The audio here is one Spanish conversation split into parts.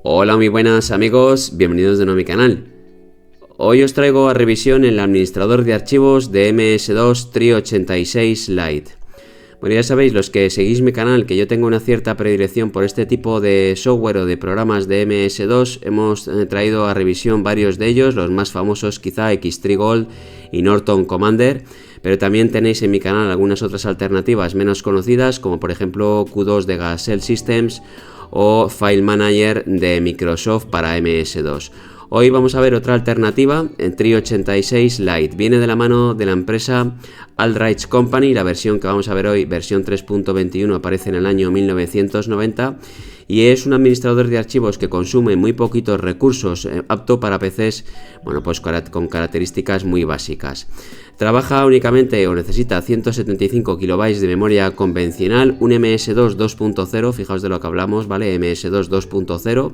Hola, muy buenas amigos, bienvenidos de nuevo a mi canal. Hoy os traigo a revisión el administrador de archivos de MS2 Trio86 Lite. Bueno, ya sabéis, los que seguís mi canal, que yo tengo una cierta predilección por este tipo de software o de programas de MS2. Hemos traído a revisión varios de ellos, los más famosos quizá X3 Gold y Norton Commander, pero también tenéis en mi canal algunas otras alternativas menos conocidas, como por ejemplo Q2 de Gazelle Systems o File Manager de Microsoft para MS2. Hoy vamos a ver otra alternativa en Trio86 Lite. Viene de la mano de la empresa Aldrich Company. La versión que vamos a ver hoy, versión 3.21, aparece en el año 1990 y es un administrador de archivos que consume muy poquitos recursos, apto para PCs, bueno, pues con características muy básicas. Trabaja únicamente o necesita 175 KB de memoria convencional, un MS2 2.0, fijaos de lo que hablamos, ¿vale? MS2 2.0.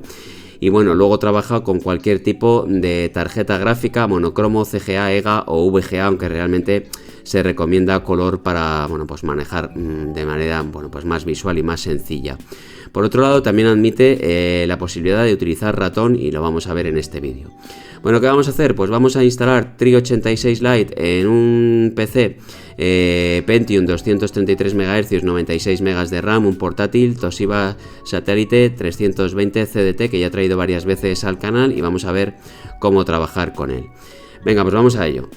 Y bueno, luego trabaja con cualquier tipo de tarjeta gráfica, monocromo, CGA, EGA o VGA, aunque realmente se recomienda color para, bueno, pues manejar de manera, bueno, pues más visual y más sencilla. Por otro lado, también admite la posibilidad de utilizar ratón y lo vamos a ver en este vídeo. Bueno, ¿qué vamos a hacer? Pues vamos a instalar Trio86 Lite en un PC Pentium 233 MHz, 96 MB de RAM, un portátil Toshiba Satellite 320 CDT que ya he traído varias veces al canal y vamos a ver cómo trabajar con él. Venga, pues vamos a ello.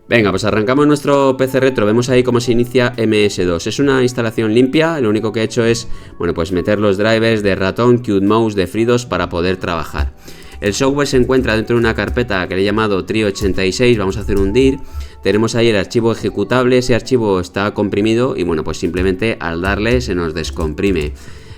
Venga, pues arrancamos nuestro PC retro, vemos ahí cómo se inicia MS2. Es una instalación limpia, lo único que he hecho es, bueno, pues meter los drivers de ratón, Qt Mouse, de FreeDOS para poder trabajar. El software se encuentra dentro de una carpeta que le he llamado Trio86, vamos a hacer un dir. Tenemos ahí el archivo ejecutable, ese archivo está comprimido y bueno, pues simplemente al darle se nos descomprime.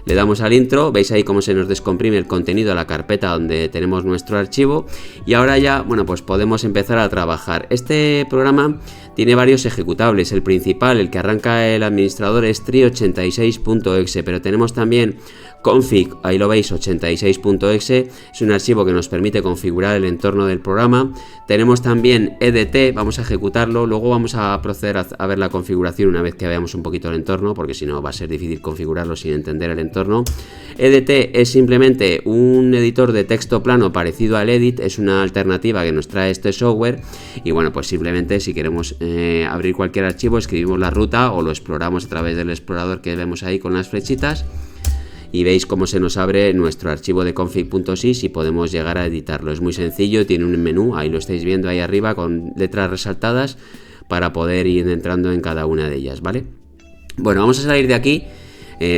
Le damos al intro, veis ahí cómo se nos descomprime el contenido de la carpeta donde tenemos nuestro archivo y ahora ya, bueno, pues podemos empezar a trabajar. Este programa tiene varios ejecutables, el principal, el que arranca el administrador es Trio86.exe, pero tenemos también config, ahí lo veis, 86.exe, es un archivo que nos permite configurar el entorno del programa. Tenemos también edt, vamos a ejecutarlo, luego vamos a proceder a ver la configuración una vez que veamos un poquito el entorno, porque si no va a ser difícil configurarlo sin entender el entorno. edt es simplemente un editor de texto plano parecido al edit, es una alternativa que nos trae este software y bueno, pues simplemente si queremos abrir cualquier archivo, escribimos la ruta o lo exploramos a través del explorador que vemos ahí con las flechitas. Y veis cómo se nos abre nuestro archivo de config.sys y podemos llegar a editarlo. Es muy sencillo, tiene un menú, ahí lo estáis viendo ahí arriba con letras resaltadas para poder ir entrando en cada una de ellas, ¿vale? Bueno, vamos a salir de aquí.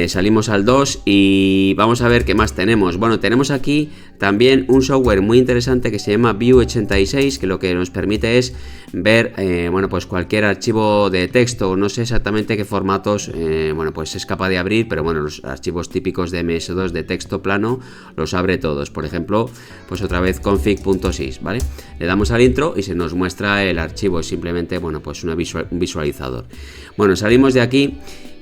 Salimos al 2 y vamos a ver qué más tenemos. Bueno, tenemos aquí también un software muy interesante que se llama Vue86, que lo que nos permite es ver bueno, pues cualquier archivo de texto. No sé exactamente qué formatos bueno, pues es capaz de abrir, pero bueno, los archivos típicos de MS2 de texto plano los abre todos. Por ejemplo, pues otra vez config.sys, ¿vale? Le damos al intro y se nos muestra el archivo, simplemente, bueno, pues un visualizador. Bueno, salimos de aquí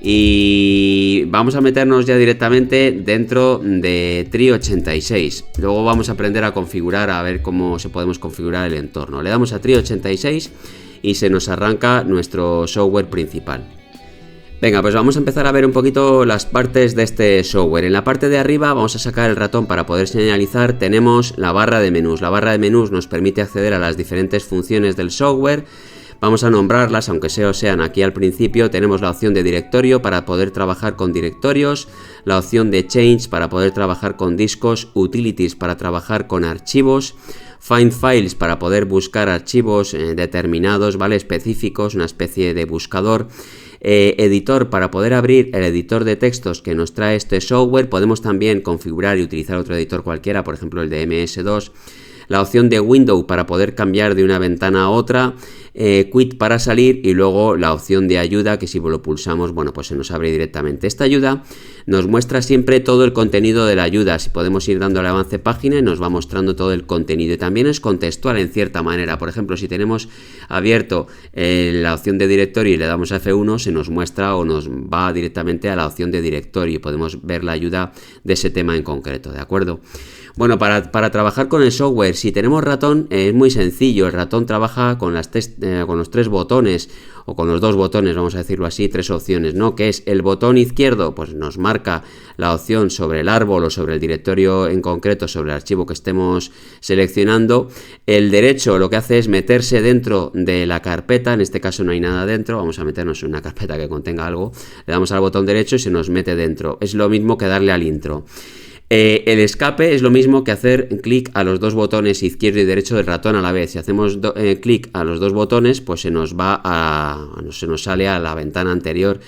y vamos a meternos ya directamente dentro de Trio86. Luego vamos a aprender a configurar, a ver cómo podemos configurar el entorno. Le damos a Trio86 y se nos arranca nuestro software principal. Venga, pues vamos a empezar a ver un poquito las partes de este software. En la parte de arriba vamos a sacar el ratón para poder señalizar. Tenemos la barra de menús. La barra de menús nos permite acceder a las diferentes funciones del software. Vamos a nombrarlas, aunque sean aquí al principio. Tenemos la opción de directorio para poder trabajar con directorios, la opción de change para poder trabajar con discos, utilities para trabajar con archivos, find files para poder buscar archivos determinados, ¿vale? Específicos, una especie de buscador. Editor para poder abrir el editor de textos que nos trae este software. Podemos también configurar y utilizar otro editor cualquiera, por ejemplo el de MS2. La opción de window para poder cambiar de una ventana a otra, quit para salir y luego la opción de ayuda que si lo pulsamos, bueno, pues se nos abre directamente. Esta ayuda nos muestra siempre todo el contenido de la ayuda. Si podemos ir dando al avance página y nos va mostrando todo el contenido y también es contextual en cierta manera. Por ejemplo, si tenemos abierto la opción de directorio y le damos a F1, se nos muestra o nos va directamente a la opción de directorio y podemos ver la ayuda de ese tema en concreto, ¿de acuerdo? Bueno, para trabajar con el software, si tenemos ratón, es muy sencillo. El ratón trabaja con las tres con los 3 botones, o con los 2 botones, vamos a decirlo así, 3 opciones, ¿no? Que es el botón izquierdo, pues nos marca la opción sobre el árbol o sobre el directorio en concreto, sobre el archivo que estemos seleccionando. El derecho lo que hace es meterse dentro de la carpeta, en este caso no hay nada dentro, vamos a meternos en una carpeta que contenga algo, le damos al botón derecho y se nos mete dentro. Es lo mismo que darle al intro. El escape es lo mismo que hacer clic a los 2 botones izquierdo y derecho del ratón a la vez. Si hacemos clic a los 2 botones, pues se nos sale a la ventana anterior,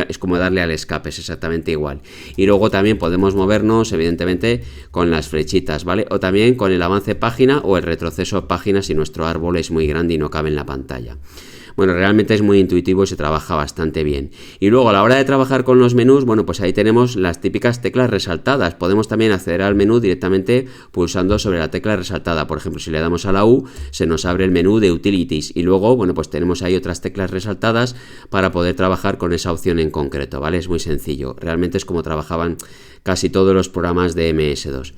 es como darle al escape, es exactamente igual. Y luego también podemos movernos, evidentemente, con las flechitas, ¿vale? O también con el avance página o el retroceso página si nuestro árbol es muy grande y no cabe en la pantalla. Bueno, realmente es muy intuitivo y se trabaja bastante bien. Y luego a la hora de trabajar con los menús, bueno, pues ahí tenemos las típicas teclas resaltadas. Podemos también acceder al menú directamente pulsando sobre la tecla resaltada. Por ejemplo, si le damos a la U, se nos abre el menú de Utilities. Y luego, bueno, pues tenemos ahí otras teclas resaltadas para poder trabajar con esa opción en concreto, ¿vale? Es muy sencillo. Realmente es como trabajaban casi todos los programas de MS2.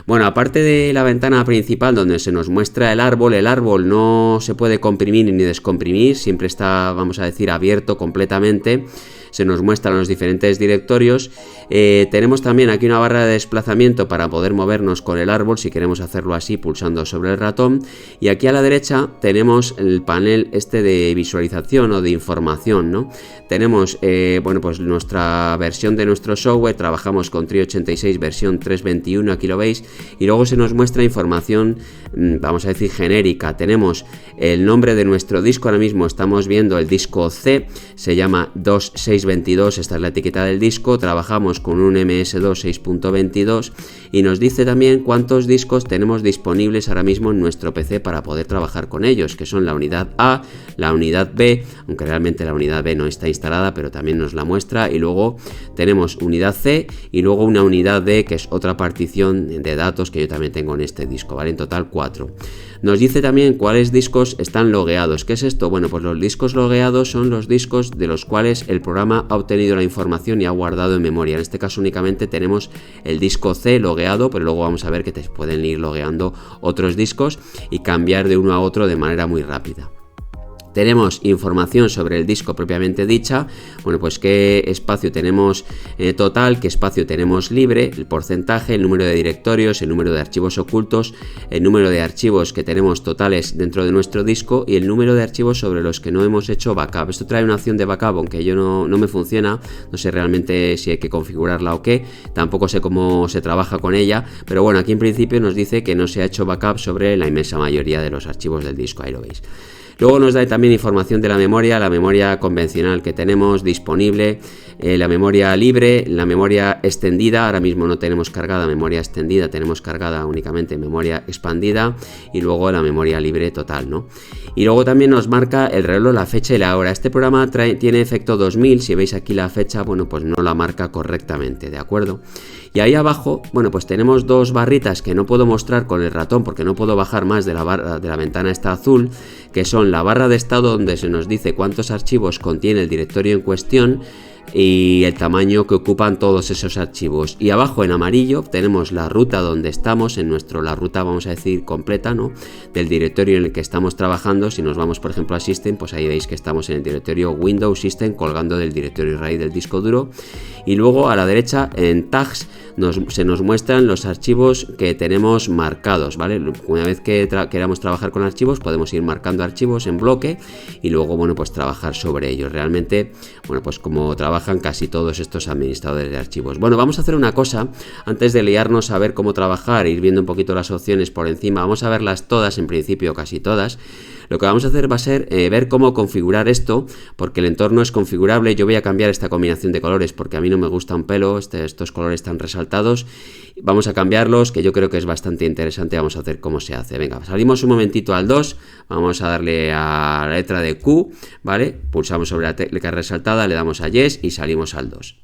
Bueno, aparte de la ventana principal donde se nos muestra el árbol no se puede comprimir ni descomprimir, siempre está, vamos a decir, abierto completamente. Se nos muestran los diferentes directorios. Tenemos también aquí una barra de desplazamiento para poder movernos con el árbol si queremos hacerlo así pulsando sobre el ratón. Y aquí a la derecha tenemos el panel este de visualización o de información, ¿no? Tenemos, bueno, pues nuestra versión de nuestro software, trabajamos con Trio86 versión 3.21, aquí lo veis, y luego se nos muestra información, vamos a decir, genérica. Tenemos el nombre de nuestro disco, ahora mismo estamos viendo el disco C, se llama 2622, esta es la etiqueta del disco, trabajamos con un MS2 6.22 y nos dice también cuántos discos tenemos disponibles ahora mismo en nuestro PC para poder trabajar con ellos, que son la unidad A, la unidad B, aunque realmente la unidad B no está instalada, pero también nos la muestra, y luego tenemos unidad C y luego una unidad D, que es otra partición de datos que yo también tengo en este disco, ¿vale? En total 4. Nos dice también cuáles discos están logueados. ¿Qué es esto? Bueno, pues los discos logueados son los discos de los cuales el programa ha obtenido la información y ha guardado en memoria. En este caso únicamente tenemos el disco C logueado, pero luego vamos a ver que te pueden ir logueando otros discos y cambiar de uno a otro de manera muy rápida. Tenemos información sobre el disco propiamente dicha, bueno, pues qué espacio tenemos total, qué espacio tenemos libre, el porcentaje, el número de directorios, el número de archivos ocultos, el número de archivos que tenemos totales dentro de nuestro disco y el número de archivos sobre los que no hemos hecho backup. Esto trae una opción de backup, aunque yo no me funciona, no sé realmente si hay que configurarla o qué, tampoco sé cómo se trabaja con ella, pero bueno, aquí en principio nos dice que no se ha hecho backup sobre la inmensa mayoría de los archivos del disco, ahí lo veis. Luego nos da también información de la memoria convencional que tenemos disponible, la memoria libre, la memoria extendida. Ahora mismo no tenemos cargada memoria extendida, tenemos cargada únicamente memoria expandida, y luego la memoria libre total, ¿no? Y luego también nos marca el reloj, la fecha y la hora. Este programa tiene efecto 2000, si veis aquí la fecha, bueno, pues no la marca correctamente, ¿de acuerdo? Y ahí abajo, bueno, pues tenemos dos barritas que no puedo mostrar con el ratón porque no puedo bajar más de la barra de la ventana esta azul, que son la barra de estado donde se nos dice cuántos archivos contiene el directorio en cuestión y el tamaño que ocupan todos esos archivos. Y abajo en amarillo tenemos la ruta donde estamos, la ruta, vamos a decir, completa, ¿no?, del directorio en el que estamos trabajando. Si nos vamos, por ejemplo, a System, pues ahí veis que estamos en el directorio Windows System, colgando del directorio raíz del disco duro. Y luego a la derecha en Tags se nos muestran los archivos que tenemos marcados, ¿vale? Una vez que queramos trabajar con archivos, podemos ir marcando archivos en bloque y luego, bueno, pues trabajar sobre ellos. Realmente, bueno, pues como trabajan casi todos estos administradores de archivos. Bueno, vamos a hacer una cosa antes de liarnos a ver cómo trabajar, ir viendo un poquito las opciones por encima. Vamos a verlas todas, en principio casi todas. Lo que vamos a hacer va a ser ver cómo configurar esto, porque el entorno es configurable. Yo voy a cambiar esta combinación de colores porque a mí no me gusta un pelo, estos colores tan resaltados. Vamos a cambiarlos, que yo creo que es bastante interesante. Vamos a hacer cómo se hace. Venga, salimos un momentito al 2, vamos a darle a la letra de Q, ¿vale? Pulsamos sobre la tecla resaltada, le damos a Yes y salimos al 2.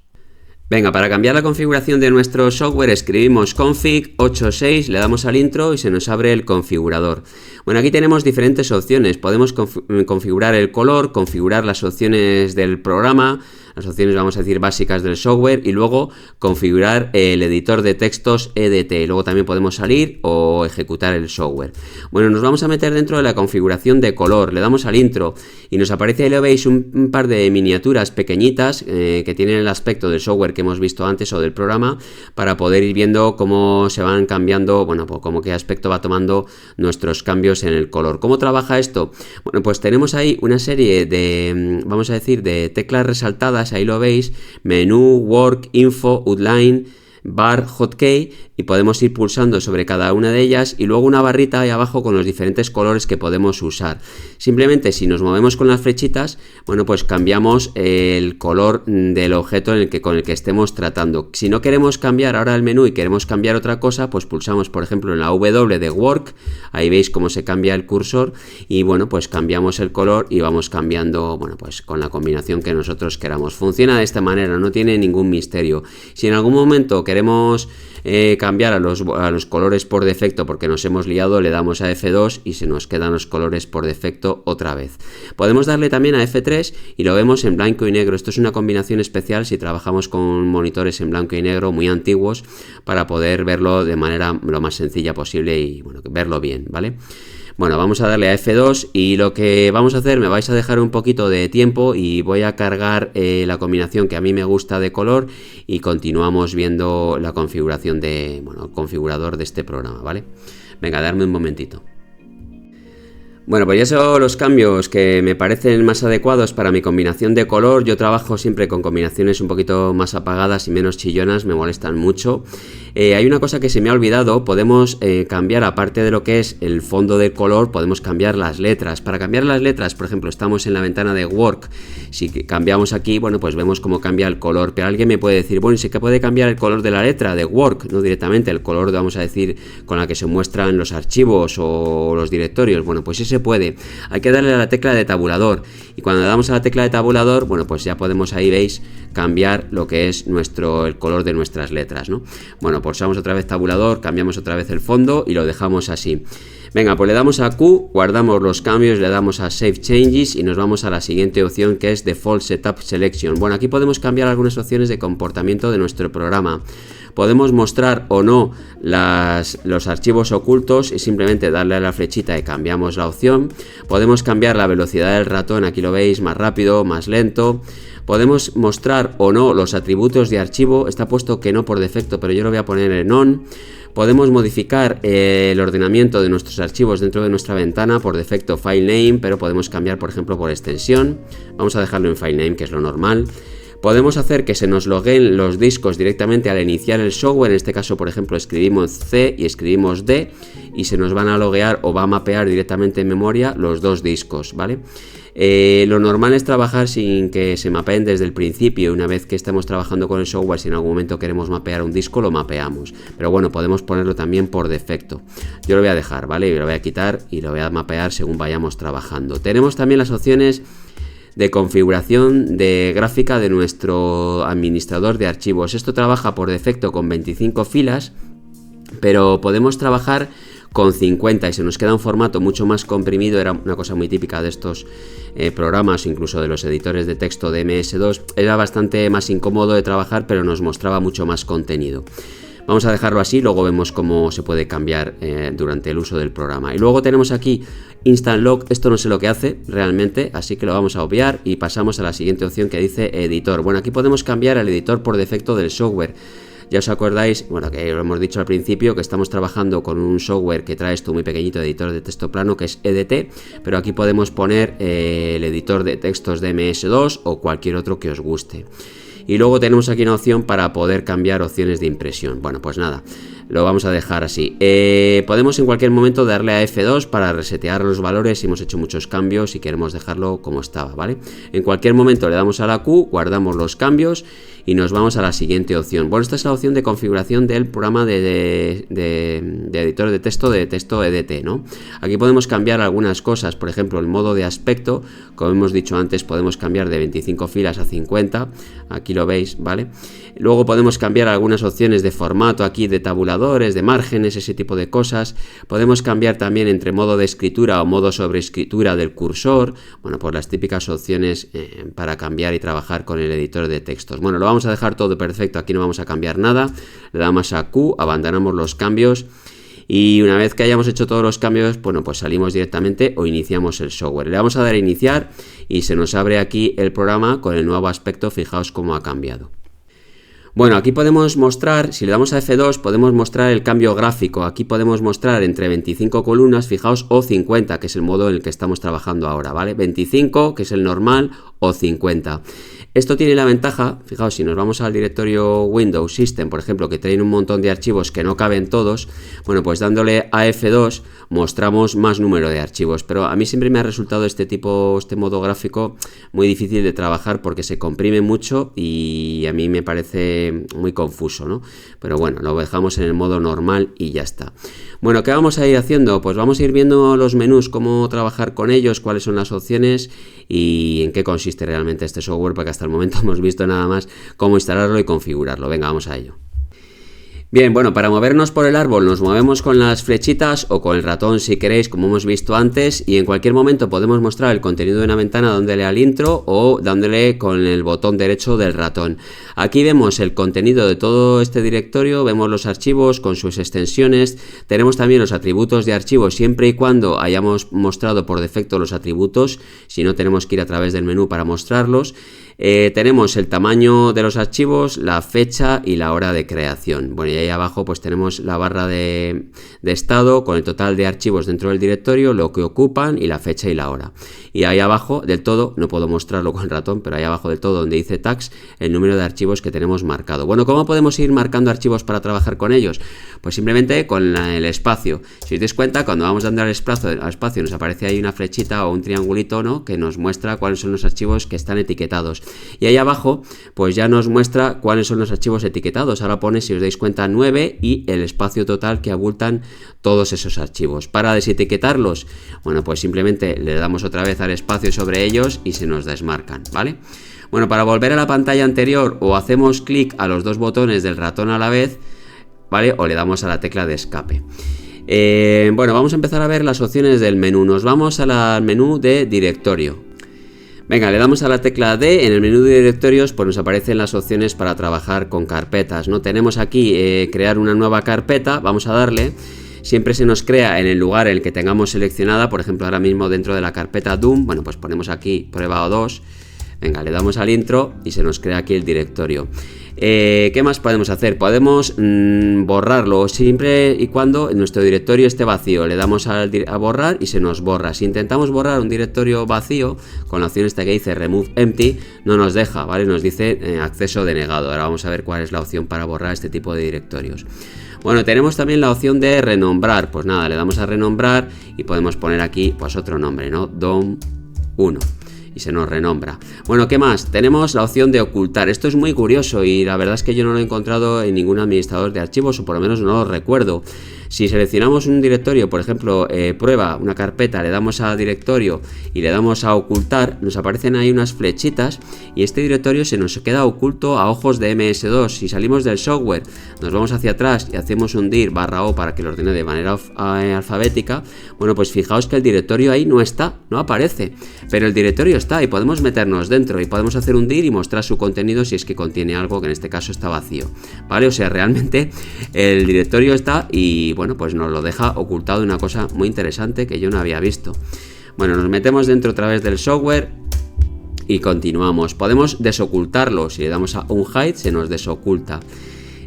Venga, para cambiar la configuración de nuestro software escribimos config 86, le damos al intro y se nos abre el configurador. Bueno, aquí tenemos diferentes opciones. Podemos configurar el color, configurar las opciones del programa, las opciones, vamos a decir, básicas del software, y luego configurar el editor de textos EDT. Luego también podemos salir o ejecutar el software. Bueno, nos vamos a meter dentro de la configuración de color, le damos al intro y nos aparece, ahí lo veis, un par de miniaturas pequeñitas que tienen el aspecto del software que hemos visto antes o del programa, para poder ir viendo cómo se van cambiando, bueno, pues cómo qué aspecto va tomando nuestros cambios en el color. ¿Cómo trabaja esto? Bueno, pues tenemos ahí una serie de, vamos a decir, de teclas resaltadas, ahí lo veis: menú, work, info, outline, bar, hotkey, y podemos ir pulsando sobre cada una de ellas, y luego una barrita ahí abajo con los diferentes colores que podemos usar. Simplemente, si nos movemos con las flechitas, bueno, pues cambiamos el color del objeto con el que estemos tratando. Si no queremos cambiar ahora el menú y queremos cambiar otra cosa, pues pulsamos, por ejemplo, en la W de work, ahí veis cómo se cambia el cursor, y bueno, pues cambiamos el color y vamos cambiando, bueno, pues con la combinación que nosotros queramos. Funciona de esta manera, no tiene ningún misterio. Si en algún momento queremos cambiar a los colores por defecto porque nos hemos liado, le damos a F2 y se nos quedan los colores por defecto otra vez. Podemos darle también a F3 y lo vemos en blanco y negro. Esto es una combinación especial si trabajamos con monitores en blanco y negro muy antiguos, para poder verlo de manera lo más sencilla posible y bueno, verlo bien, ¿vale? Bueno, vamos a darle a F2 y lo que vamos a hacer, me vais a dejar un poquito de tiempo y voy a cargar la combinación que a mí me gusta de color, y continuamos viendo la configuración de, bueno, el configurador de este programa, ¿vale? Venga, darme un momentito. Bueno, pues ya son los cambios que me parecen más adecuados para mi combinación de color. Yo trabajo siempre con combinaciones un poquito más apagadas y menos chillonas, me molestan mucho. Hay una cosa que se me ha olvidado: podemos cambiar, aparte de lo que es el fondo de color, podemos cambiar las letras. Para cambiar las letras, por ejemplo, estamos en la ventana de Work, si cambiamos aquí, bueno, pues vemos cómo cambia el color, pero alguien me puede decir, bueno, sí que puede cambiar el color de la letra de Work, no directamente el color, vamos a decir, con la que se muestran los archivos o los directorios. Bueno, pues ese puede. Hay que darle a la tecla de tabulador, y cuando le damos a la tecla de tabulador, bueno, pues ya podemos, ahí veis, cambiar lo que es el color de nuestras letras, ¿no? Bueno, pulsamos otra vez tabulador, cambiamos otra vez el fondo y lo dejamos así. Venga, pues le damos a Q, guardamos los cambios, le damos a Save Changes y nos vamos a la siguiente opción, que es Default Setup Selection. Bueno, aquí podemos cambiar algunas opciones de comportamiento de nuestro programa. Podemos mostrar o no los archivos ocultos y simplemente darle a la flechita y cambiamos la opción. Podemos cambiar la velocidad del ratón, aquí lo veis, más rápido, más lento. Podemos mostrar o no los atributos de archivo, está puesto que no por defecto, pero yo lo voy a poner en on. Podemos modificar el ordenamiento de nuestros archivos dentro de nuestra ventana, por defecto File Name, pero podemos cambiar, por ejemplo, por extensión. Vamos a dejarlo en File Name, que es lo normal. Podemos hacer que se nos logueen los discos directamente al iniciar el software. En este caso, por ejemplo, escribimos C y escribimos D y se nos van a loguear o va a mapear directamente en memoria los dos discos, ¿vale? Lo normal es trabajar sin que se mapeen desde el principio. Una vez que estemos trabajando con el software, si en algún momento queremos mapear un disco, lo mapeamos. Pero bueno, podemos ponerlo también por defecto. Yo lo voy a dejar, ¿vale? Y lo voy a quitar y lo voy a mapear según vayamos trabajando. Tenemos también las opciones de configuración de gráfica de nuestro administrador de archivos. Esto trabaja por defecto con 25 filas, pero podemos trabajar con 50 y se nos queda un formato mucho más comprimido. Era una cosa muy típica de estos programas, incluso de los editores de texto de MS2. Era bastante más incómodo de trabajar, pero nos mostraba mucho más contenido. Vamos a dejarlo así, luego vemos cómo se puede cambiar durante el uso del programa. Y luego tenemos aquí Instant Log. Esto no sé lo que hace realmente, así que lo vamos a obviar y pasamos a la siguiente opción que dice editor. Bueno, aquí podemos cambiar el editor por defecto del software. Ya os acordáis, bueno, que lo hemos dicho al principio, que estamos trabajando con un software que trae esto muy pequeñito de editor de texto plano, que es EDT, pero aquí podemos poner el editor de textos de MS2 o cualquier otro que os guste. Y luego tenemos aquí una opción para poder cambiar opciones de impresión. Bueno, pues nada, lo vamos a dejar así. Podemos en cualquier momento darle a F2 para resetear los valores si hemos hecho muchos cambios y queremos dejarlo como estaba, ¿vale? En cualquier momento le damos a la Q, guardamos los cambios y nos vamos a la siguiente opción. Bueno, esta es la opción de configuración del programa de editor de texto EDT, ¿no? Aquí podemos cambiar algunas cosas, por ejemplo, el modo de aspecto, como hemos dicho antes, podemos cambiar de 25 filas a 50, aquí lo veis, ¿vale? Luego podemos cambiar algunas opciones de formato aquí, de tabuladores, de márgenes, ese tipo de cosas. Podemos cambiar también entre modo de escritura o modo sobre escritura del cursor, bueno, pues las típicas opciones para cambiar y trabajar con el editor de textos. Bueno, lo vamos a dejar todo perfecto, aquí no vamos a cambiar nada, le damos a Q, abandonamos los cambios y una vez que hayamos hecho todos los cambios, bueno, pues salimos directamente o iniciamos el software. Le vamos a dar a iniciar y se nos abre aquí el programa con el nuevo aspecto, fijaos cómo ha cambiado. Bueno, aquí podemos mostrar, si le damos a F2, podemos mostrar el cambio gráfico. Aquí podemos mostrar entre 25 columnas, fijaos, o 50, que es el modo en el que estamos trabajando ahora, ¿vale? 25, que es el normal, o 50. Esto tiene la ventaja, fijaos, si nos vamos al directorio Windows System, por ejemplo, que traen un montón de archivos que no caben todos, bueno, pues dándole a F2 mostramos más número de archivos, pero a mí siempre me ha resultado este modo gráfico muy difícil de trabajar porque se comprime mucho y a mí me parece muy confuso, ¿no? Pero bueno, lo dejamos en el modo normal y ya está. Bueno, ¿qué vamos a ir haciendo? Pues vamos a ir viendo los menús, cómo trabajar con ellos, cuáles son las opciones y en qué consiste realmente este software, porque hasta el momento hemos visto nada más cómo instalarlo y configurarlo. Venga, vamos a ello. Bien, bueno, para movernos por el árbol nos movemos con las flechitas o con el ratón si queréis, como hemos visto antes, y en cualquier momento podemos mostrar el contenido de una ventana dándole al intro o dándole con el botón derecho del ratón. Aquí vemos el contenido de todo este directorio, vemos los archivos con sus extensiones, tenemos también los atributos de archivos siempre y cuando hayamos mostrado por defecto los atributos, si no tenemos que ir a través del menú para mostrarlos. Tenemos el tamaño de los archivos, la fecha y la hora de creación. Bueno, y ahí abajo pues tenemos la barra de estado con el total de archivos dentro del directorio, lo que ocupan y la fecha y la hora. Y ahí abajo del todo, no puedo mostrarlo con el ratón, pero ahí abajo del todo donde dice tags, el número de archivos que tenemos marcado. Bueno, ¿cómo podemos ir marcando archivos para trabajar con ellos? Pues simplemente con el espacio. Si os dais cuenta, cuando vamos dando al espacio nos aparece ahí una flechita o un triangulito, ¿no?, que nos muestra cuáles son los archivos que están etiquetados. Y ahí abajo pues ya nos muestra cuáles son los archivos etiquetados. Ahora pone, si os dais cuenta, 9 y el espacio total que abultan todos esos archivos. Para desetiquetarlos, bueno, pues simplemente le damos otra vez al espacio sobre ellos y se nos desmarcan, ¿vale? Bueno, para volver a la pantalla anterior o hacemos clic a los dos botones del ratón a la vez, ¿vale? O le damos a la tecla de escape. Bueno, vamos a empezar a ver las opciones del menú. Nos vamos al menú de directorio. Venga, le damos a la tecla D, en el menú de directorios pues nos aparecen las opciones para trabajar con carpetas, ¿no? Tenemos aquí crear una nueva carpeta, vamos a darle, siempre se nos crea en el lugar en el que tengamos seleccionada, por ejemplo ahora mismo dentro de la carpeta Doom, bueno pues ponemos aquí prueba O2, venga, le damos al intro y se nos crea aquí el directorio. ¿Qué más podemos hacer? Podemos borrarlo siempre y cuando nuestro directorio esté vacío. Le damos a borrar y se nos borra. Si intentamos borrar un directorio vacío con la opción esta que dice Remove Empty, no nos deja, ¿vale? Nos dice acceso denegado. Ahora vamos a ver cuál es la opción para borrar este tipo de directorios. Bueno, tenemos también la opción de renombrar. Pues nada, le damos a renombrar y podemos poner aquí pues otro nombre, ¿no? DOM 1. Y se nos renombra. Bueno, ¿qué más? Tenemos la opción de ocultar. Esto es muy curioso y la verdad es que yo no lo he encontrado en ningún administrador de archivos, o por lo menos no lo recuerdo. Si seleccionamos un directorio, por ejemplo, prueba, una carpeta, le damos a directorio y le damos a ocultar, nos aparecen ahí unas flechitas y este directorio se nos queda oculto a ojos de MS2. Si salimos del software, nos vamos hacia atrás y hacemos un dir /o para que lo ordene de manera alfabética, bueno, pues fijaos que el directorio ahí no está, no aparece, pero el directorio está y podemos meternos dentro y podemos hacer un dir y mostrar su contenido si es que contiene algo que en este caso está vacío, ¿vale? O sea, realmente el directorio está y bueno, pues nos lo deja ocultado, una cosa muy interesante que yo no había visto. Bueno, nos metemos dentro otra vez del software y continuamos. Podemos desocultarlo, si le damos a un hide se nos desoculta.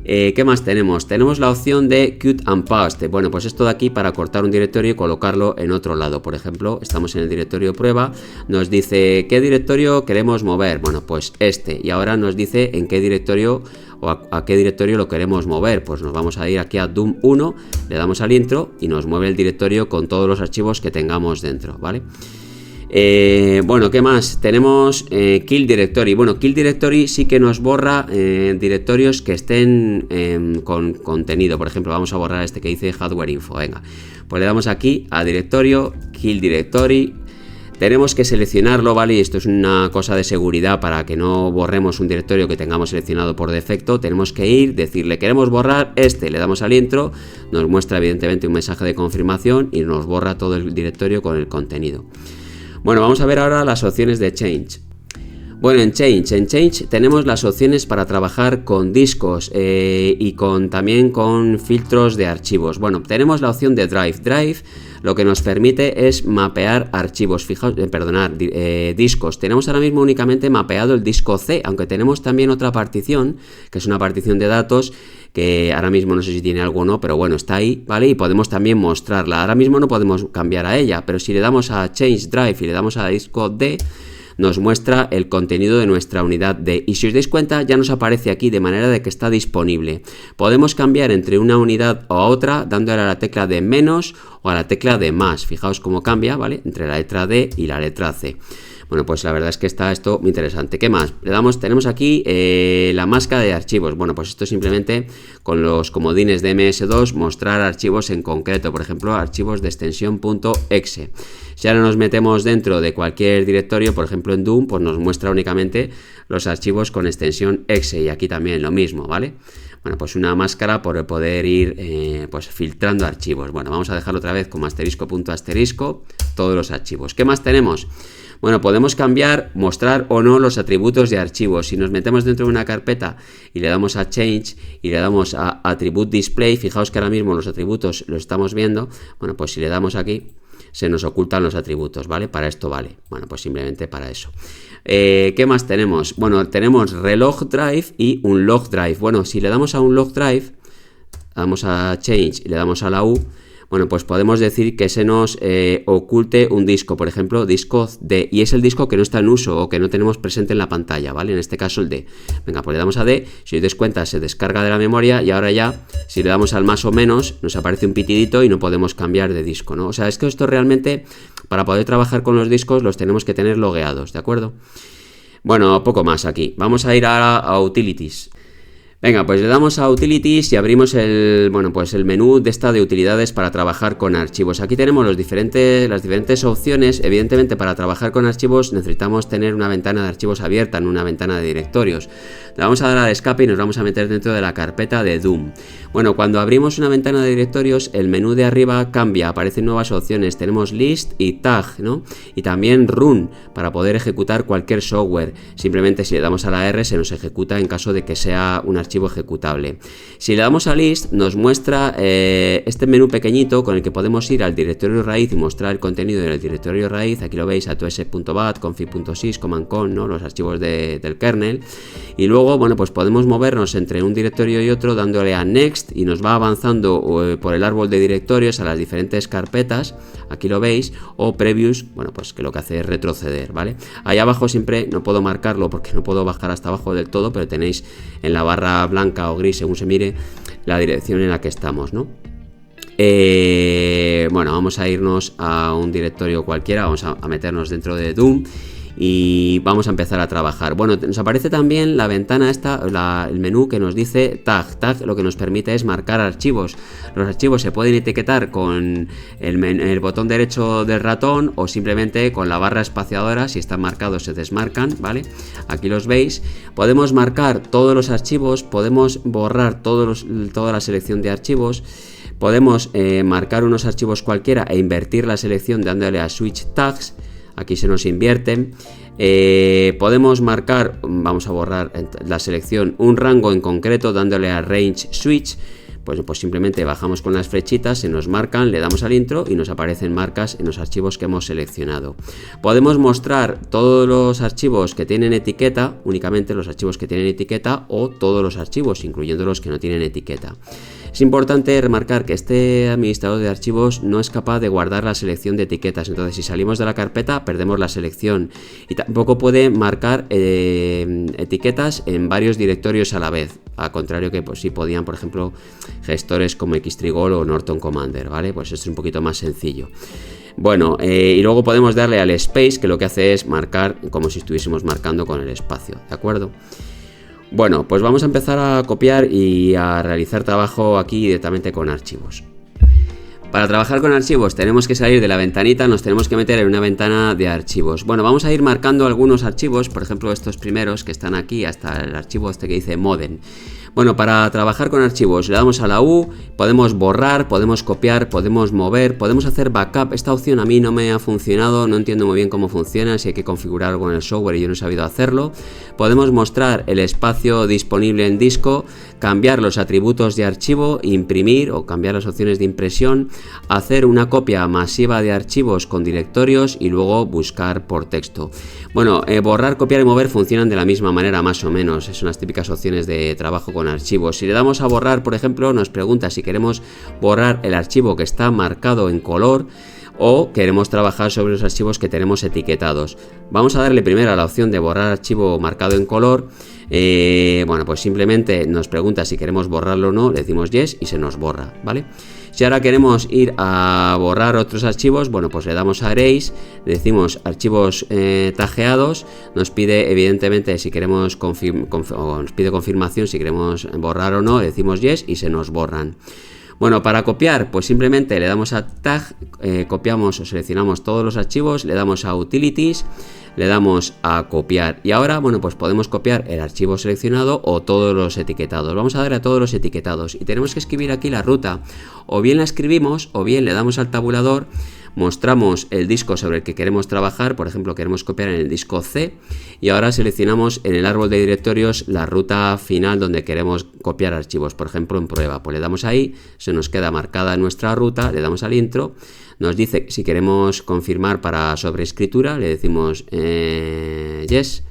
¿Qué más tenemos? Tenemos la opción de Cut and Paste. Bueno, pues esto de aquí para cortar un directorio y colocarlo en otro lado. Por ejemplo, estamos en el directorio prueba, nos dice qué directorio queremos mover. Bueno, pues este. Y ahora nos dice en qué directorio o a qué directorio lo queremos mover. Pues nos vamos a ir aquí a Doom 1, le damos al intro y nos mueve el directorio con todos los archivos que tengamos dentro, ¿vale? Bueno, ¿qué más? Tenemos Kill Directory. Bueno, Kill Directory sí que nos borra directorios que estén con contenido. Por ejemplo, vamos a borrar este que dice Hardware Info. Venga, pues le damos aquí a directorio, Kill Directory. Tenemos que seleccionarlo, ¿vale? Y esto es una cosa de seguridad para que no borremos un directorio que tengamos seleccionado por defecto. Tenemos que ir, decirle queremos borrar este, le damos al intro, nos muestra evidentemente un mensaje de confirmación y nos borra todo el directorio con el contenido. Bueno, vamos a ver ahora las opciones de Change. Bueno, en Change tenemos las opciones para trabajar con discos y también con filtros de archivos. Bueno, tenemos la opción de Drive. Drive lo que nos permite es mapear archivos, fijaos, discos. Tenemos ahora mismo únicamente mapeado el disco C, aunque tenemos también otra partición, que es una partición de datos, que ahora mismo no sé si tiene algo o no, pero bueno, está ahí, ¿vale? Y podemos también mostrarla. Ahora mismo no podemos cambiar a ella, pero si le damos a Change Drive y le damos a disco D, nos muestra el contenido de nuestra unidad D. Y si os dais cuenta, ya nos aparece aquí de manera de que está disponible. Podemos cambiar entre una unidad o a otra dándole a la tecla de menos o a la tecla de más. Fijaos cómo cambia, ¿vale? Entre la letra D y la letra C. Bueno, pues la verdad es que está esto muy interesante. ¿Qué más? Le damos, tenemos aquí la máscara de archivos. Bueno, pues esto simplemente con los comodines de MS2 mostrar archivos en concreto, por ejemplo, archivos de extensión .exe. Si ahora nos metemos dentro de cualquier directorio, por ejemplo en Doom, pues nos muestra únicamente los archivos con extensión exe y aquí también lo mismo, ¿vale? Bueno, pues una máscara por poder ir pues filtrando archivos. Bueno, vamos a dejarlo otra vez como asterisco, todos los archivos. ¿Qué más tenemos? Bueno, podemos cambiar, mostrar o no los atributos de archivos. Si nos metemos dentro de una carpeta y le damos a Change y le damos a Attribute Display, fijaos que ahora mismo los atributos los estamos viendo. Bueno, pues si le damos aquí, se nos ocultan los atributos, ¿vale? Para esto vale. Bueno, pues simplemente para eso. ¿Qué más tenemos? Bueno, tenemos Relog Drive y un Log Drive. Bueno, si le damos a un Log Drive, damos a Change y le damos a la U, bueno, pues podemos decir que se nos oculte un disco, por ejemplo, disco D, y es el disco que no está en uso o que no tenemos presente en la pantalla, ¿vale? En este caso el D. Venga, pues le damos a D, si os dais cuenta se descarga de la memoria y ahora ya, si le damos al más o menos, nos aparece un pitidito y no podemos cambiar de disco, ¿no? O sea, es que esto realmente, para poder trabajar con los discos, los tenemos que tener logueados, ¿de acuerdo? Bueno, poco más aquí. Vamos a ir ahora a Utilities. Venga, pues le damos a Utilities y abrimos el menú de utilidades para trabajar con archivos. Aquí tenemos las diferentes opciones. Evidentemente, para trabajar con archivos necesitamos tener una ventana de archivos abierta, en una ventana de directorios. Le vamos a dar al escape y nos vamos a meter dentro de la carpeta de Doom. Bueno, cuando abrimos una ventana de directorios, el menú de arriba cambia, aparecen nuevas opciones. Tenemos List y Tag, ¿no? Y también Run, para poder ejecutar cualquier software. Simplemente si le damos a la R se nos ejecuta en caso de que sea un archivo ejecutable. Si le damos a List, nos muestra este menú pequeñito con el que podemos ir al directorio raíz y mostrar el contenido del directorio raíz. Aquí lo veis, atoS.bat, config.sys, command-con, ¿no? Los archivos del kernel. Y luego, bueno, pues podemos movernos entre un directorio y otro dándole a Next y nos va avanzando por el árbol de directorios a las diferentes carpetas. Aquí lo veis, o Previous, bueno, pues que lo que hace es retroceder, ¿vale? Ahí abajo siempre no puedo marcarlo porque no puedo bajar hasta abajo del todo, pero tenéis en la barra blanca o gris, según se mire, la dirección en la que estamos, ¿no? Bueno, vamos a irnos a un directorio cualquiera, vamos a meternos dentro de Doom y vamos a empezar a trabajar. Bueno, nos aparece también la ventana el menú que nos dice Tag. Tag lo que nos permite es marcar archivos. Los archivos se pueden etiquetar con el botón derecho del ratón o simplemente con la barra espaciadora. Si están marcados se desmarcan, ¿vale? Aquí los veis. Podemos marcar todos los archivos, podemos borrar toda la selección de archivos. Podemos marcar unos archivos cualquiera e invertir la selección dándole a Switch Tags. Aquí se nos invierten. Podemos marcar, vamos a borrar la selección, un rango en concreto dándole a Range Switch. Pues simplemente bajamos con las flechitas, se nos marcan, le damos al intro y nos aparecen marcas en los archivos que hemos seleccionado. Podemos mostrar todos los archivos que tienen etiqueta, únicamente los archivos que tienen etiqueta, o todos los archivos, incluyendo los que no tienen etiqueta. Es importante remarcar que este administrador de archivos no es capaz de guardar la selección de etiquetas, entonces si salimos de la carpeta perdemos la selección, y tampoco puede marcar etiquetas en varios directorios a la vez, al contrario que pues, sí podían, por ejemplo, gestores como Xtrigol o Norton Commander, ¿vale? Pues esto es un poquito más sencillo. Bueno, y luego podemos darle al space, que lo que hace es marcar como si estuviésemos marcando con el espacio, ¿de acuerdo? Bueno, pues vamos a empezar a copiar y a realizar trabajo aquí directamente con archivos. Para trabajar con archivos tenemos que salir de la ventanita, nos tenemos que meter en una ventana de archivos. Bueno, vamos a ir marcando algunos archivos, por ejemplo estos primeros que están aquí, hasta el archivo este que dice modem. Bueno, para trabajar con archivos le damos a la U, podemos borrar, podemos copiar, podemos mover, podemos hacer backup. Esta opción a mí no me ha funcionado, no entiendo muy bien cómo funciona, si hay que configurar algo en el software y yo no he sabido hacerlo. Podemos mostrar el espacio disponible en disco, cambiar los atributos de archivo, imprimir o cambiar las opciones de impresión, hacer una copia masiva de archivos con directorios y luego buscar por texto. Bueno, borrar, copiar y mover funcionan de la misma manera más o menos, son las típicas opciones de trabajo con archivos. Si le damos a borrar, por ejemplo, nos pregunta si queremos borrar el archivo que está marcado en color o queremos trabajar sobre los archivos que tenemos etiquetados. Vamos a darle primero a la opción de borrar archivo marcado en color. Bueno, pues simplemente nos pregunta si queremos borrarlo o no, le decimos yes y se nos borra, ¿vale? Si ahora queremos ir a borrar otros archivos, bueno, pues le damos a Erase, le decimos archivos tagueados, nos pide evidentemente si queremos nos pide confirmación si queremos borrar o no, le decimos yes y se nos borran. Bueno, para copiar, pues simplemente le damos a Tag, copiamos o seleccionamos todos los archivos, le damos a Utilities, le damos a copiar y ahora, bueno, pues podemos copiar el archivo seleccionado o todos los etiquetados. Vamos a darle a todos los etiquetados y tenemos que escribir aquí la ruta. O bien la escribimos o bien le damos al tabulador, mostramos el disco sobre el que queremos trabajar, por ejemplo queremos copiar en el disco C y ahora seleccionamos en el árbol de directorios la ruta final donde queremos copiar archivos, por ejemplo en prueba, pues le damos ahí, se nos queda marcada nuestra ruta, le damos al intro, nos dice si queremos confirmar para sobreescritura, le decimos yes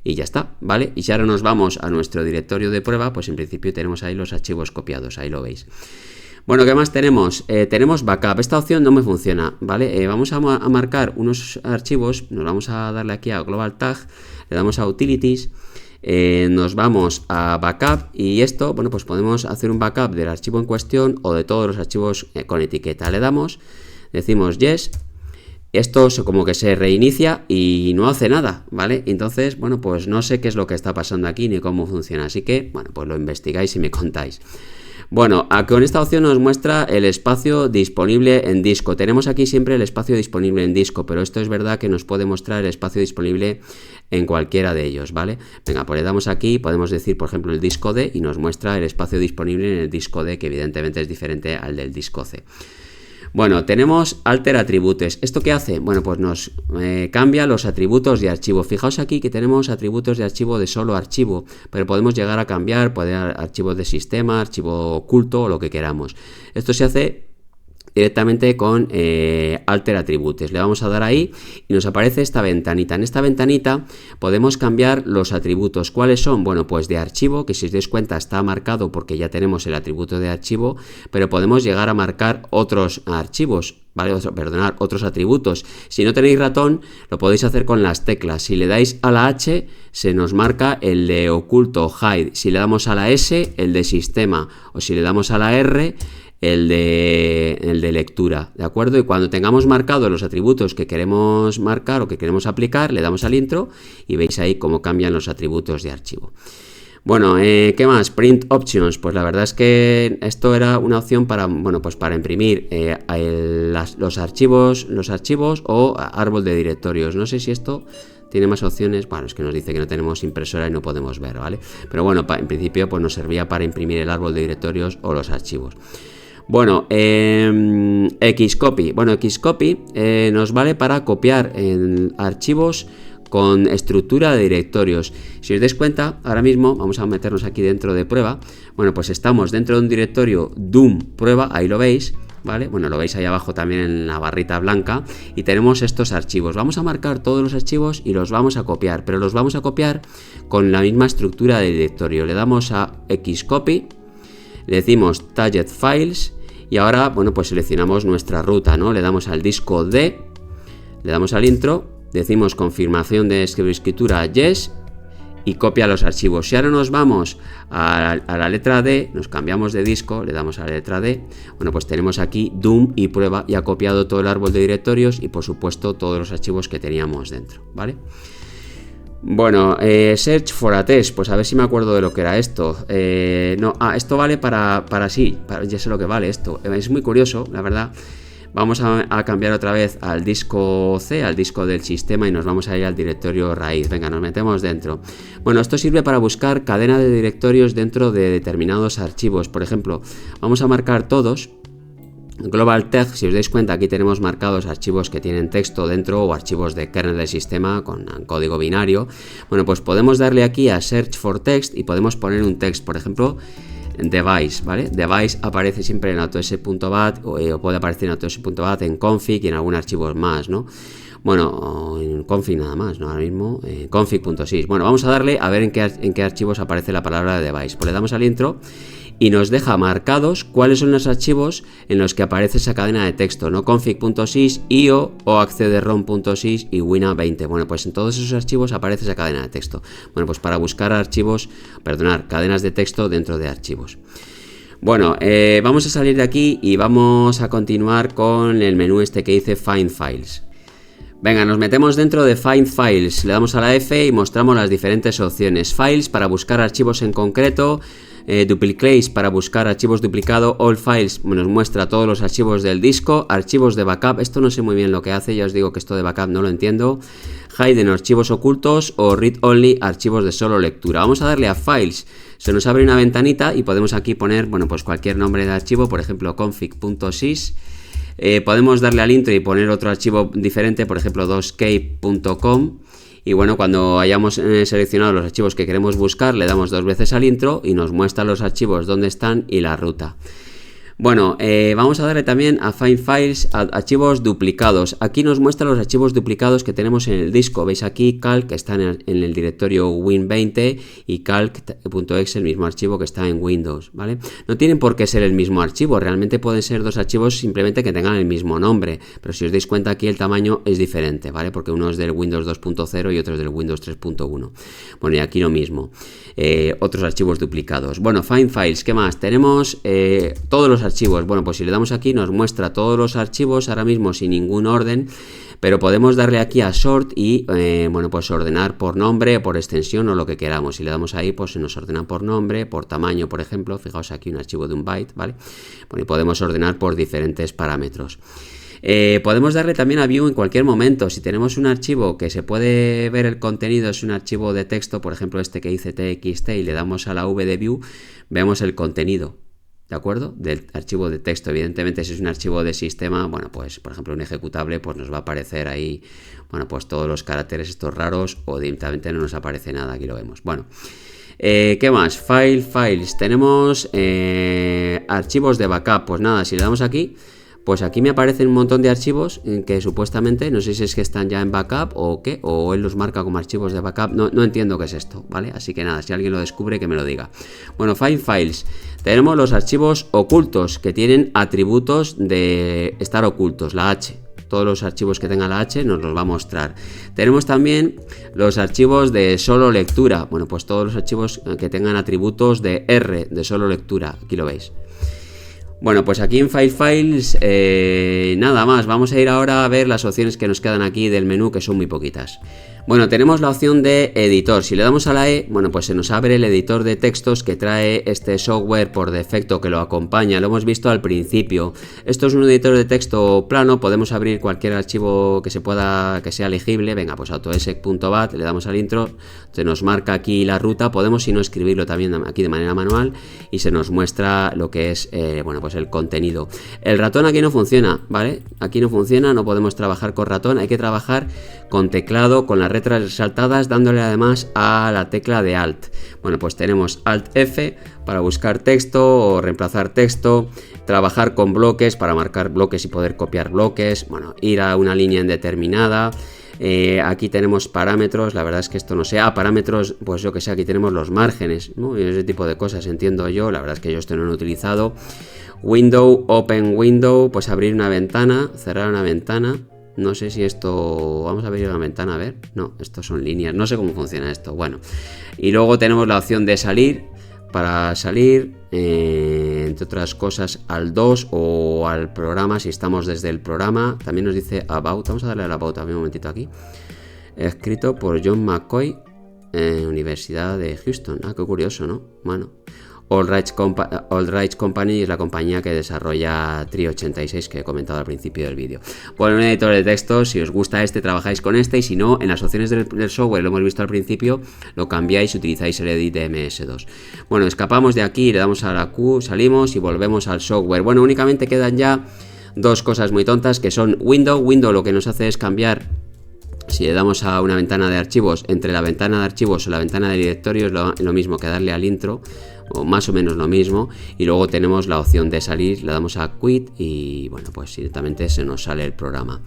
y ya está, ¿vale? Y si ahora nos vamos a nuestro directorio de prueba, pues en principio tenemos ahí los archivos copiados, ahí lo veis. Bueno, ¿qué más tenemos? Tenemos backup. Esta opción no me funciona, ¿vale? Vamos a marcar unos archivos, nos vamos a darle aquí a Global Tag, le damos a Utilities, nos vamos a backup y esto, bueno, pues podemos hacer un backup del archivo en cuestión o de todos los archivos con etiqueta. Le damos, decimos yes, esto como que se reinicia y no hace nada, ¿vale? Entonces, bueno, pues no sé qué es lo que está pasando aquí ni cómo funciona, así que, bueno, pues lo investigáis y me contáis. Bueno, con esta opción nos muestra el espacio disponible en disco. Tenemos aquí siempre el espacio disponible en disco, pero esto es verdad que nos puede mostrar el espacio disponible en cualquiera de ellos, ¿vale? Venga, pues le damos aquí, podemos decir, por ejemplo, el disco D y nos muestra el espacio disponible en el disco D, que evidentemente es diferente al del disco C. Bueno, tenemos Alter Attributes. ¿Esto qué hace? Bueno, pues nos cambia los atributos de archivo. Fijaos aquí que tenemos atributos de archivo de solo archivo, pero podemos llegar a cambiar, archivos de sistema, archivo oculto o lo que queramos. Esto se hace directamente con Alter Attributes. Le vamos a dar ahí y nos aparece esta ventanita. En esta ventanita podemos cambiar los atributos. ¿Cuáles son? Bueno, pues de archivo, que si os dais cuenta está marcado porque ya tenemos el atributo de archivo, pero podemos llegar a marcar otros archivos, ¿vale? Perdonad, otros atributos. Si no tenéis ratón, lo podéis hacer con las teclas. Si le dais a la H, se nos marca el de oculto, hide. Si le damos a la S, el de sistema. O si le damos a la R, el de lectura, ¿de acuerdo? Y cuando tengamos marcados los atributos que queremos marcar o que queremos aplicar, le damos al intro y veis ahí cómo cambian los atributos de archivo. Bueno, ¿qué más? Print Options, pues la verdad es que esto era una opción para, bueno, pues para imprimir los archivos o árbol de directorios. No sé si esto tiene más opciones. Bueno, es que nos dice que no tenemos impresora y no podemos ver, ¿vale? Pero bueno, en principio pues nos servía para imprimir el árbol de directorios o los archivos. Bueno, Xcopy. Bueno, Xcopy nos vale para copiar en archivos con estructura de directorios. Si os dais cuenta, ahora mismo vamos a meternos aquí dentro de prueba. Bueno, pues estamos dentro de un directorio Doom prueba, ahí lo veis, ¿vale? Bueno, lo veis ahí abajo también en la barrita blanca y tenemos estos archivos. Vamos a marcar todos los archivos y los vamos a copiar, pero los vamos a copiar con la misma estructura de directorio. Le damos a Xcopy, le decimos Target Files y ahora, bueno, pues seleccionamos nuestra ruta, ¿no? Le damos al disco D, le damos al intro, decimos confirmación de escritura yes y copia los archivos. Si ahora nos vamos a la letra D, nos cambiamos de disco, le damos a la letra D, bueno, pues tenemos aquí Doom y prueba y ha copiado todo el árbol de directorios y por supuesto todos los archivos que teníamos dentro, ¿vale? Bueno, search for a test, pues a ver si me acuerdo de lo que era esto. Esto vale ya sé lo que vale esto. Es muy curioso, la verdad. Vamos a cambiar otra vez al disco C, al disco del sistema, y nos vamos a ir al directorio raíz. Venga, nos metemos dentro. Bueno, esto sirve para buscar cadena de directorios dentro de determinados archivos. Por ejemplo, vamos a marcar todos. Global Teg, si os dais cuenta, aquí tenemos marcados archivos que tienen texto dentro o archivos de kernel del sistema con código binario. Bueno, pues podemos darle aquí a Search for Text y podemos poner un text, por ejemplo, device, ¿vale? Device aparece siempre en AutoS.bat o puede aparecer en AutoS.bat, en config y en algún archivo más, ¿no? Bueno, en config nada más, ¿no? Ahora mismo config.sys. Bueno, vamos a darle a ver en qué archivos aparece la palabra device. Pues le damos al intro y nos deja marcados cuáles son los archivos en los que aparece esa cadena de texto, ¿no? Config.sys, io o accederom.sys y wina20. Bueno, pues en todos esos archivos aparece esa cadena de texto. Bueno, pues para buscar cadenas de texto dentro de archivos. Bueno, vamos a salir de aquí y vamos a continuar con el menú este que dice Find Files. Venga, nos metemos dentro de Find Files, le damos a la F y mostramos las diferentes opciones. Files para buscar archivos en concreto, Duplicates para buscar archivos duplicados, All Files nos muestra todos los archivos del disco, archivos de backup, esto no sé muy bien lo que hace, ya os digo que esto de backup no lo entiendo, Hidden archivos ocultos o Read Only archivos de solo lectura. Vamos a darle a Files, se nos abre una ventanita y podemos aquí poner, bueno, pues cualquier nombre de archivo, por ejemplo config.sys. Podemos darle al intro y poner otro archivo diferente, por ejemplo doscape.com. Y bueno, cuando hayamos seleccionado los archivos que queremos buscar, le damos 2 veces al intro y nos muestra los archivos donde están y la ruta. Bueno, vamos a darle también a Find Files, a archivos duplicados. Aquí nos muestra los archivos duplicados que tenemos en el disco. Veis aquí calc, que está en el directorio win20 y calc.exe, el mismo archivo que está en Windows, ¿vale? No tienen por qué ser el mismo archivo, realmente pueden ser dos archivos simplemente que tengan el mismo nombre, pero si os dais cuenta aquí el tamaño es diferente, ¿vale? Porque uno es del Windows 2.0 y otro es del Windows 3.1. Bueno, y aquí lo mismo. Otros archivos duplicados. Bueno, Find Files, ¿qué más? Tenemos todos los archivos. Bueno, pues si le damos aquí nos muestra todos los archivos ahora mismo sin ningún orden, pero podemos darle aquí a Sort y bueno, pues ordenar por nombre, por extensión o lo que queramos. Si le damos ahí, pues se nos ordena por nombre, por tamaño, por ejemplo. Fijaos aquí un archivo de 1 byte, ¿vale? Bueno, y podemos ordenar por diferentes parámetros. Podemos darle también a View en cualquier momento. Si tenemos un archivo que se puede ver el contenido, es un archivo de texto, por ejemplo este que dice txt, y le damos a la V de View, vemos el contenido, ¿de acuerdo? Del archivo de texto. Evidentemente, si es un archivo de sistema, bueno, pues por ejemplo un ejecutable, pues nos va a aparecer ahí, bueno, pues todos los caracteres estos raros, o directamente no nos aparece nada. Aquí lo vemos. Bueno, ¿qué más? Files. Tenemos archivos de backup. Pues nada, si le damos aquí, pues aquí me aparecen un montón de archivos que supuestamente, no sé si es que están ya en backup o qué, o él los marca como archivos de backup, no entiendo qué es esto, ¿vale? Así que nada, si alguien lo descubre que me lo diga. Bueno, Find Files, tenemos los archivos ocultos que tienen atributos de estar ocultos, la H. Todos los archivos que tenga la H nos los va a mostrar. Tenemos también los archivos de solo lectura, bueno, pues todos los archivos que tengan atributos de R, de solo lectura, aquí lo veis. Bueno, pues aquí en Find Files nada más, vamos a ir ahora a ver las opciones que nos quedan aquí del menú, que son muy poquitas. Bueno, tenemos la opción de editor. Si le damos a la E, bueno, pues se nos abre el editor de textos que trae este software por defecto que lo acompaña. Lo hemos visto al principio. Esto es un editor de texto plano. Podemos abrir cualquier archivo que sea legible. Venga, pues autosec.bat, le damos al intro, se nos marca aquí la ruta. Podemos, si no, escribirlo también aquí de manera manual y se nos muestra lo que es, bueno, pues el contenido. El ratón aquí no funciona, ¿vale? Aquí no funciona, no podemos trabajar con ratón. Hay que trabajar con teclado, con las letras resaltadas, dándole además a la tecla de Alt. Bueno, pues tenemos Alt F para buscar texto o reemplazar texto, trabajar con bloques para marcar bloques y poder copiar bloques, bueno, ir a una línea indeterminada. Aquí tenemos parámetros, la verdad es que esto no sé, parámetros, pues yo que sé, aquí tenemos los márgenes, ¿no? Y ese tipo de cosas, entiendo yo, la verdad es que yo esto no lo he utilizado. Window, Open Window, pues abrir una ventana, cerrar una ventana. No sé si esto... Vamos a abrir una ventana, a ver. No, estos son líneas. No sé cómo funciona esto. Bueno. Y luego tenemos la opción de salir. Para salir, entre otras cosas, al 2 o al programa, si estamos desde el programa. También nos dice About. Vamos a darle al About un momentito aquí. Escrito por John McCoy, Universidad de Houston. Ah, qué curioso, ¿no? Bueno. All Rights Company es la compañía que desarrolla Tri86 que he comentado al principio del vídeo. Bueno, un editor de texto, si os gusta este, trabajáis con este, y si no, en las opciones del software, lo hemos visto al principio, lo cambiáis y utilizáis el edit de MS2. Bueno, escapamos de aquí, le damos a la Q, salimos y volvemos al software. Bueno, únicamente quedan ya dos cosas muy tontas, que son Window. Window lo que nos hace es cambiar. Si le damos a una ventana de archivos, entre la ventana de archivos o la ventana de directorios, lo mismo que darle al intro, o más o menos lo mismo. Y luego tenemos la opción de salir, le damos a quit y bueno, pues directamente se nos sale el programa.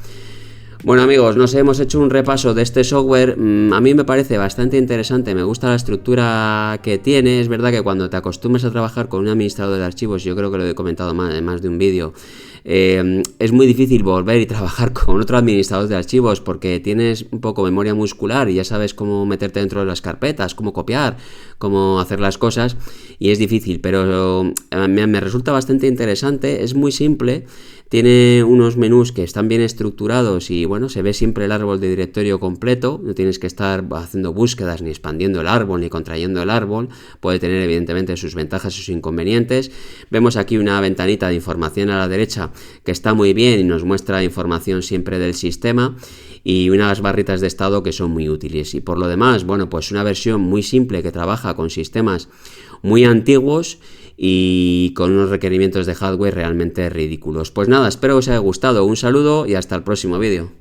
Bueno amigos, nos hemos hecho un repaso de este software. A mí me parece bastante interesante, me gusta la estructura que tiene. Es verdad que cuando te acostumbras a trabajar con un administrador de archivos, yo creo que lo he comentado en más de un vídeo, es muy difícil volver y trabajar con otro administrador de archivos porque tienes un poco memoria muscular y ya sabes cómo meterte dentro de las carpetas, cómo copiar, cómo hacer las cosas, y es difícil, pero me resulta bastante interesante. Es muy simple. Tiene unos menús que están bien estructurados y bueno, se ve siempre el árbol de directorio completo. No tienes que estar haciendo búsquedas ni expandiendo el árbol ni contrayendo el árbol. Puede tener evidentemente sus ventajas y sus inconvenientes. Vemos aquí una ventanita de información a la derecha que está muy bien y nos muestra información siempre del sistema, y unas barritas de estado que son muy útiles. Y por lo demás, bueno, pues una versión muy simple que trabaja con sistemas muy antiguos y con unos requerimientos de hardware realmente ridículos. Pues nada, espero que os haya gustado. Un saludo y hasta el próximo vídeo.